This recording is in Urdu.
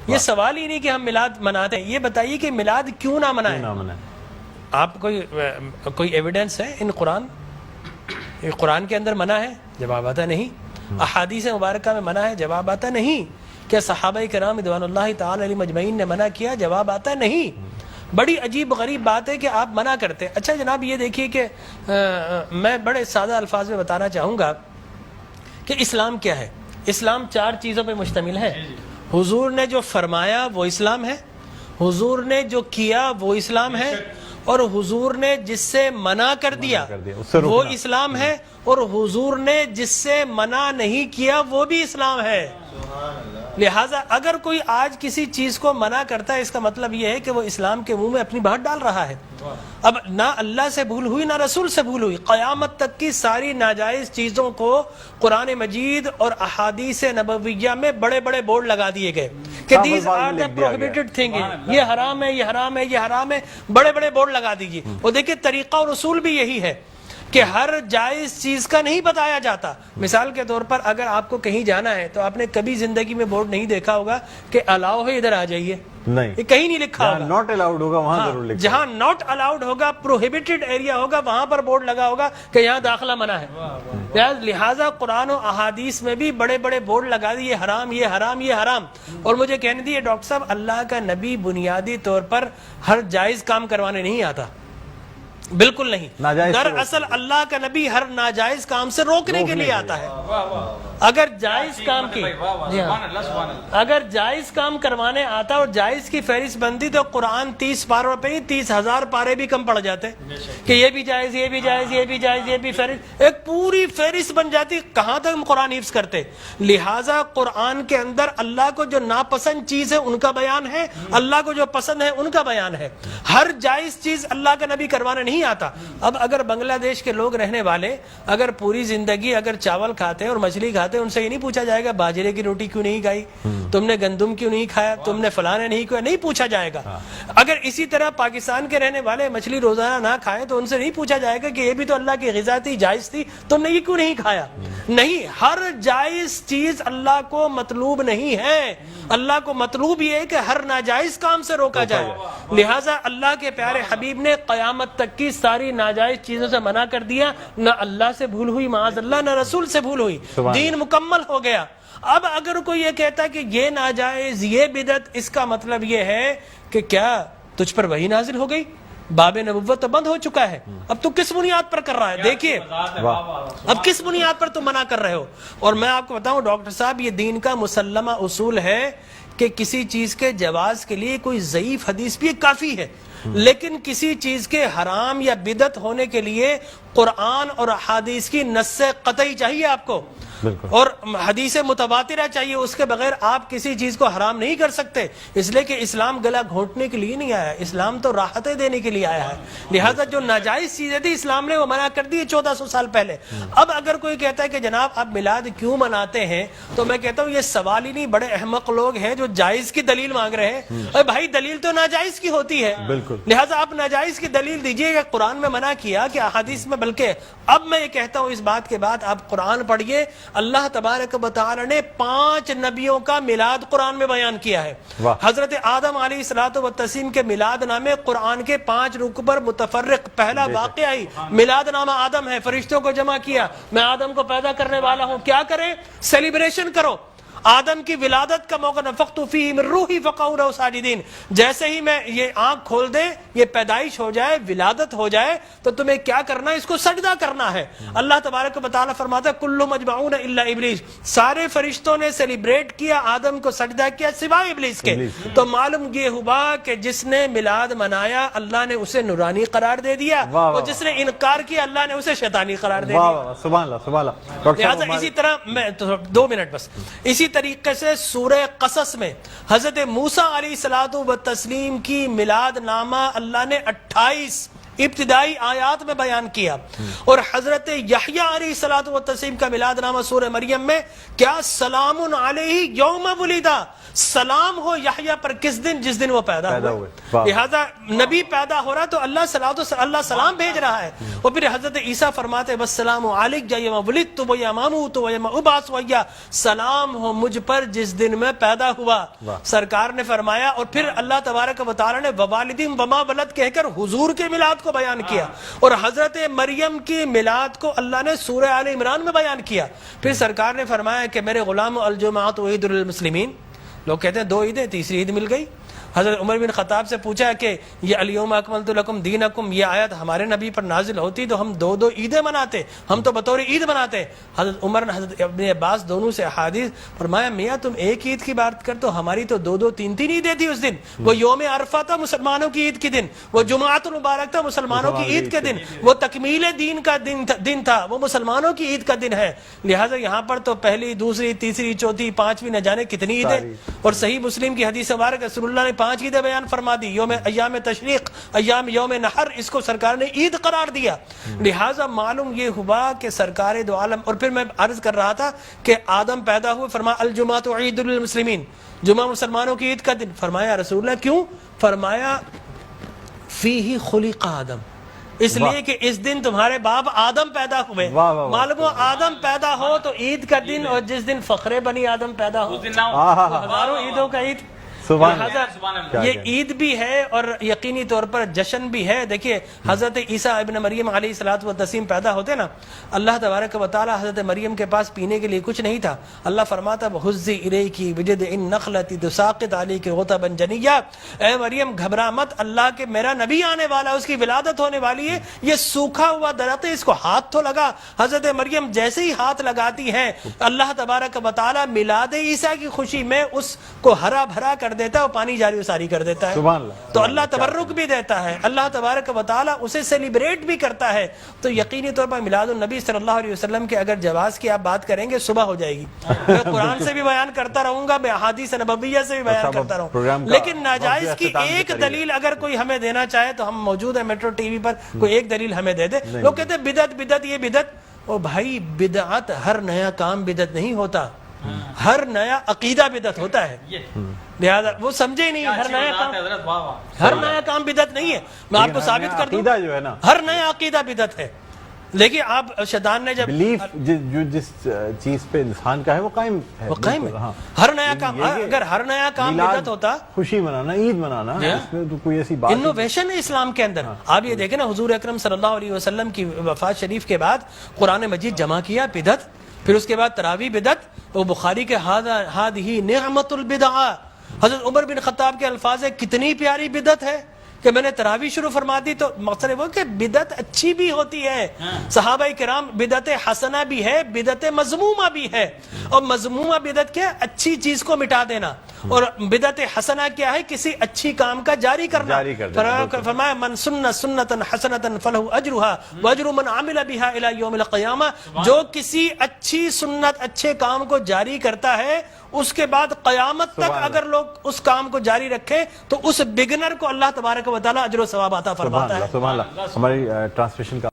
یہ سوال ہی نہیں کہ ہم میلاد مناتے ہیں، یہ بتائیے کہ میلاد کیوں نہ منائیں؟ آپ کوئی ایویڈنس ہے ان قرآن کے اندر منع ہے؟ جواب آتا نہیں۔ احادیث مبارکہ میں منع ہے؟ جواب آتا نہیں۔ کیا صحابہ کرام رضوان اللہ تعالی علیہم اجمعین نے منع کیا؟ جواب آتا نہیں۔ بڑی عجیب غریب بات ہے کہ آپ منع کرتے ہیں۔ اچھا جناب یہ دیکھیے کہ میں بڑے سادہ الفاظ میں بتانا چاہوں گا کہ اسلام کیا ہے۔ اسلام 4 چیزوں پہ مشتمل ہے۔ حضور نے جو فرمایا وہ اسلام ہے، حضور نے جو کیا وہ اسلام ہے، اور حضور نے جس سے منع کر دیا وہ اسلام ہے، اور حضور نے جس سے منع نہیں کیا وہ بھی اسلام ہے۔ لہٰذا اگر کوئی آج کسی چیز کو منع کرتا ہے، اس کا مطلب یہ ہے کہ وہ اسلام کے منہ میں اپنی بات ڈال رہا ہے۔ اب نہ اللہ سے بھول ہوئی نہ رسول سے بھول ہوئی، قیامت تک کی ساری ناجائز چیزوں کو قرآن مجید اور احادیث نبویہ میں بڑے بڑے بورڈ لگا دیے گئے کہ these are the prohibited thing, یہ حرام ہے، یہ حرام ہے، یہ حرام ہے، بڑے بڑے بورڈ لگا دیجیے۔ اور دیکھیں طریقہ اور اصول بھی یہی ہے کہ ہر جائز چیز کا نہیں بتایا جاتا۔ مثال کے طور پر اگر آپ کو کہیں جانا ہے تو آپ نے کبھی زندگی میں بورڈ نہیں دیکھا ہوگا کہ الاؤ ہے ادھر آ جائیے، نہیں، یہ کہیں نہیں لکھا ہوگا۔ ناٹ الاؤڈ ہوگا وہاں ضرور لکھا، جہاں ناٹ الاؤڈ ہوگا، پروہیبٹڈ ایریا ہوگا، وہاں پر بورڈ لگا ہوگا کہ یہاں داخلہ منع ہے۔ لہٰذا قرآن و احادیث میں بھی بڑے بڑے بورڈ لگا دیے، حرام، یہ حرام، یہ حرام۔ اور مجھے کہنے دیے ڈاکٹر صاحب، اللہ کا نبی بنیادی طور پر ہر جائز کام کروانے نہیں آتا، بالکل نہیں۔ دراصل اللہ کا نبی ہر ناجائز کام سے روکنے کے لیے آتا ہے۔ اگر جائز کام کی اگر جائز کام کروانے آتا اور جائز کی فہرست بنتی تو قرآن 30 پاروں پہ ہی 30,000 پارے بھی کم پڑ جاتے کہ یہ بھی جائز، یہ بھی جائز، یہ بھی جائز، یہ بھی فہرست، ایک پوری فہرست بن جاتی۔ کہاں تک ہم قرآن حفظ کرتے؟ لہٰذا قرآن کے اندر اللہ کو جو ناپسند چیز ہے ان کا بیان ہے، اللہ کو جو پسند ہے ان کا بیان ہے۔ ہر جائز چیز اللہ کا نبی کروانے نہیں آتا۔ اب اگر بنگلہ دیش کے لوگ رہنے والے اگر پوری زندگی اگر چاول کھاتے اور مچھلی کھاتے، ان سے یہ نہیں پوچھا جائے گا باجرے کی روٹی کیوں نہیں کھائی، تم نے گندم کیوں نہیں کھایا، تم نے فلاں نہیں کھایا، نہیں پوچھا جائے گا۔ اگر اسی طرح پاکستان کے رہنے والے مچھلی روزانہ نہ کھائیں تو ان سے نہیں پوچھا جائے گا کہ یہ بھی تو اللہ کی غذا تھی، جائز تھی، تم نے یہ کیوں نہیں کھایا۔ نہیں، ہر جائز چیز اللہ کو مطلوب نہیں ہے، اللہ کو مطلوب یہ ہے کہ ہر ناجائز کام سے روکا جائے۔ لہٰذا اللہ کے پیارے حبیب نے قیامت تک کی ساری ناجائز چیزوں سے منع کر دیا، نہ اللہ سے بھول ہوئی معاذ اللہ، نہ رسول سے بھول ہوئی، دین مکمل ہو گیا۔ اب اگر کوئی یہ کہتا ہے کہ یہ ناجائز، یہ بدعت، اس کا مطلب یہ ہے کہ کیا تجھ پر وحی نازل ہو گئی؟ باب نبوت تو بند ہو چکا ہے، اب تو کس بنیاد پر کر رہا ہے؟ دیکھیے اب کس بنیاد پر تم منع کر رہے ہو۔ اور میں آپ کو بتاؤں ڈاکٹر صاحب، یہ دین کا مسلمہ اصول ہے کہ کسی چیز کے جواز کے لیے کوئی ضعیف حدیث بھی کافی ہے، لیکن کسی چیز کے حرام یا بدعت ہونے کے لیے قرآن اور احادیث کی نص قطعی چاہیے آپ کو، اور حدیث متواترہ چاہیے، اس کے بغیر آپ کسی چیز کو حرام نہیں کر سکتے، اس لیے کہ اسلام گلا گھونٹنے کے لیے نہیں آیا، اسلام تو راحتیں دینے کے لیے آیا ہے۔ لہٰذا جو ناجائز چیزیں تھی اسلام نے وہ منع کر دی 1400 سال پہلے۔ اب اگر کوئی کہتا ہے کہ جناب آپ میلاد کیوں مناتے ہیں، تو میں کہتا ہوں یہ سوال ہی نہیں، بڑے احمق لوگ ہیں جو جائز کی دلیل مانگ رہے ہیں۔ ارے بھائی دلیل تو ناجائز کی ہوتی ہے، لہٰذا آپ ناجائز کی دلیل دیجئے کہ قرآن میں منع کیا کہ احادیث میں، بلکہ اب میں یہ کہتا ہوں اس بات کے بعد آپ قرآن پڑھیے، اللہ تبارک و تعالی نے 5 نبیوں کا میلاد قرآن میں بیان کیا ہے۔ حضرت آدم علیہ الصلوۃ والتسلیم کے میلاد نامے قرآن کے 5 رکوع پر متفرق، پہلا واقعہ ہی میلاد نامہ آدم ہے، فرشتوں کو جمع کیا، میں آدم کو پیدا کرنے والا ہوں، کیا کریں؟ سیلیبریشن کرو۔ آدم کی ولادت کا موقع، نفخت فیہ من روحی فقعوا لہ ساجدین، جیسے ہی میں یہ آنکھ کھول دے، یہ پیدائش ہو جائے، ولادت ہو جائے، تو تمہیں کیا کرنا ہے؟ اس کو سجدہ کرنا ہے۔ اللہ تبارک و تعالیٰ فرماتا ہے کل مجمعون الا ابلیس، سارے فرشتوں نے سیلیبریٹ کیا، آدم کو سجدہ کیا سوائے ابلیس کے۔ تو معلوم یہ ہوا کہ جس نے میلاد منایا اللہ نے اسے نورانی قرار دے دیا، اور جس نے انکار کیا اللہ نے اسے شیطانی قرار دے دیا۔ سبحان اللہ، سبحان اللہ۔ لہٰذا اسی طرح میں 2 منٹ بس، اسی طریقے سے سورہ قصص میں حضرت موسیٰ علیہ الصلوۃ والتسلیم کی میلاد نامہ اللہ نے 28 ابتدائی آیات میں بیان کیا. اور حضرت یحییٰ علیہ الصلوۃ والتسلیم کا میلاد نامہ سورہ مریم میں کیا سلام علیہ یوم ولدا، سلام ہو یحییٰ پر کس دن؟ جس دن وہ پیدا ہوئے. لہذا نبی پیدا ہو رہا تو اللہ سلام بھیج رہا ہے. اور پھر حضرت عیسیٰ فرماتے والسلام علیک یوم ولدت و یوم اموت و یوم ابعث حیا، سلام ہو مجھ پر جس دن میں پیدا ہوا. سرکار نے فرمایا. اور پھر اللہ تبارک و تعالی نے ووالدین وما ولد کہہ کر حضور کے میلاد کو بیان کیا. اور حضرت مریم کی میلاد کو اللہ نے سورہ آل عمران میں بیان کیا. پھر سرکار نے فرمایا کہ میرے غلام الجمعۃ عید للمسلمین. لوگ کہتے ہیں 2 عیدیں، تیسری عید مل گئی. حضرت عمر بن خطاب سے پوچھا کہ یہ الیوم اکملت لکم دینکم، یہ آیت ہمارے نبی پر نازل ہوتی تو ہم 2 عیدیں مناتے، ہم تو بطور عید مناتے. حضرت عمر نے حضرت ابن عباس دونوں سے احادیث فرمایا میاں تم ایک عید کی بات کرتے ہو، ہماری تو 2 3 عیدیں تھی اس دن. وہ یوم عرفہ تھا مسلمانوں کی عید کے دن، وہ جمعۃ المبارک تھا مسلمانوں کی عید کے دن، وہ تکمیل دین کا دن تھا، وہ مسلمانوں کی عید کا دن ہے. لہٰذا یہاں پر تو پہلی، دوسری، تیسری، چوتھی، 5ویں نہ جانے کتنی عیدیں. اور صحیح مسلم کی حدیث مبارک رسول اللہ نے 5 عیدیں بیان فرما دی. ایام تشریق، یوم نحر، اس کو سرکار نے عید قرار دیا. لہٰذا معلوم یہ ہوا کہ سرکار دو عالم. اور پھر میں عرض کر رہا تھا کہ آدم پیدا ہوئے، فرمایا الجمعۃ عید للمسلمین، جمعہ مسلمانوں کی عید کا دن. فرمایا رسول اللہ کیوں؟ فرمایا فیہ خلق آدم، اس لیے کہ اس دن تمہارے باپ آدم پیدا ہوئے. معلوم ہو آدم پیدا ہو تو عید کا دن، اور جس دن فخر بنی آدم پیدا ہو ہزاروں عیدوں کا عید. یہ عید بھی ہے اور یقینی طور پر جشن بھی ہے. دیکھیے حضرت عیسیٰ ابن مریم علیہ الصلوۃ والتسلیم پیدا ہوتے نا، اللہ تبارک و تعالی حضرت مریم کے پاس پینے کے لیے کچھ نہیں تھا. اللہ فرماتا وَحُزِّ إِلَيْكِ بِجِذْعِ النَّخْلَةِ تُسَاقِطْ عَلَيْكِ رُطَبًا جَنِيًّا، اے مریم گھبرا مت، اللہ کے میرا نبی آنے والا، اس کی ولادت ہونے والی ہے. یہ سوکھا ہوا درخت ہے، اس کو ہاتھ تو لگا. حضرت مریم جیسے ہی ہاتھ لگاتی ہے اللہ تبارک و تعالی میلاد عیسیٰ کی خوشی میں اس کو ہرا بھرا کر دیتا ہے، وہ پانی جاری و ساری کر دیتا ہے. تو اللہ تبرک بھی دیتا ہے، اللہ تبارک و تعالی اسے سیلیبریٹ بھی کرتا ہے. تو یقینی طور پر میلاد النبی صلی اللہ علیہ وسلم کے اگر جواز کی آپ بات کریں گے صبح ہو جائے گی. میں قرآن سے بھی بیان کرتا رہوں گا، میں احادیث نبویہ سے بھی بیان کرتا رہوں، لیکن ناجائز کی ایک دلیل اگر کوئی ہمیں دینا چاہے تو ہم موجود ہیں میٹرو ٹی وی پر، کوئی ایک دلیل ہمیں دے دے. لوگ کہتے ہیں بدعت یہ بدعت. او بھائی بدعت ہر نیا کام بدعت نہیں ہوتا، ہر نیا عقیدہ بدعت ہوتا ہے. لہذا وہ سمجھے ہی نہیں، ہر نیا کام بدعت نہیں ہے. میں آپ کو ثابت کر دوں ہر نیا عقیدہ بدعت ہے. لیکن آپ شیطان نے جب بلیف جو جس چیز پہ انسان کا ہے وہ قائم ہے، ہر نیا کام، اگر ہر نیا کام بدعت ہوتا، خوشی منانا، عید منانا، اس میں تو کوئی ایسی بات انوویشن ہے اسلام کے اندر. آپ یہ دیکھیں نا حضور اکرم صلی اللہ علیہ وسلم کی وفات شریف کے بعد قرآن مجید جمع کیا، بدعت. پھر اس کے بعد تراویح بدعت. وہ بخاری کے ہذہ نعمت البدع، حضرت عمر بن خطاب کے الفاظ ہے کتنی پیاری بدعت ہے کہ میں نے تراویح شروع فرما دی. تو مقصد وہ کہ بدعت اچھی بھی ہوتی ہے. صحابہ کرام بدعت حسنہ بھی ہے، بدعت مذمومہ بھی ہے. اور مذمومہ بدعت کیا؟ اچھی چیز کو مٹا دینا. اور بدعت حسنہ کیا ہے؟ کسی اچھی کام کا جاری کرنا. فرمایا من سن سنتا حسنتا فلہ اجرھا واجر من عمل بها الى یوم القیامہ. جو کسی اچھی سنت، اچھے کام کو جاری کرتا ہے، اس کے بعد قیامت تک اگر لوگ اس کام کو جاری رکھیں تو اس بگنر کو اللہ تبارک و تعالی اجر و ثواب عطا فرماتا ہے. سبحان اللہ. ہماری ٹرانسلیشن کا